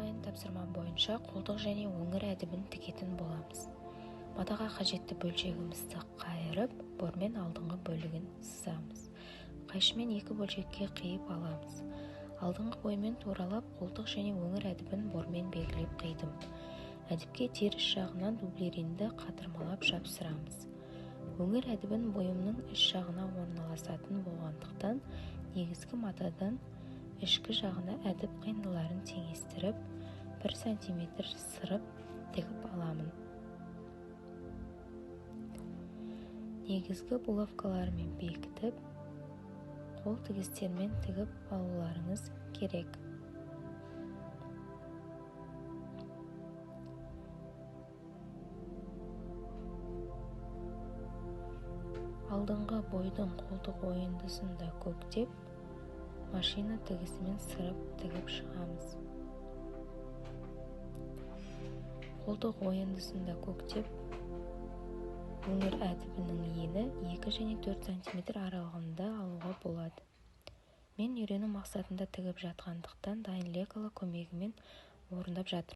онлайн тапсырма бойынша қолтық және өңір әдібін тігетін боламыз. Матаға қажетті бөлшегімізді қайырып, бормен алдыңғы бөлігін сызамыз. Қайшымен екі бөлшекке қиып аламыз. Алдыңғы боймен туралап, қолтық және өңір әдібін бормен белгілеп қидым. Әдіпке теріс жағынан дублеринді қатырмалап жапсырамыз. Өңір әдібін бойымның іш жағына орналасатын болғандықтан, негізгі матадан ішкі жағына әдіп қиындыларын теңестіріп, 1 см сырып тігіп аламын. Негізгі булавкалармен бекітіп, қол тігістермен тігіп алуларыңыз керек. Алдыңғы бойдың қолтық ойындысында көктеп, машина тігісімен сырып тігіп шығамыз. Қолтық ойындысында көктеп, өңір әдібінің ені 2 және 4 см аралығында алуға болады. Мен үйрену мақсатында тігіп жатқандықтан дайын лекала көмегімен орындап жатырмын.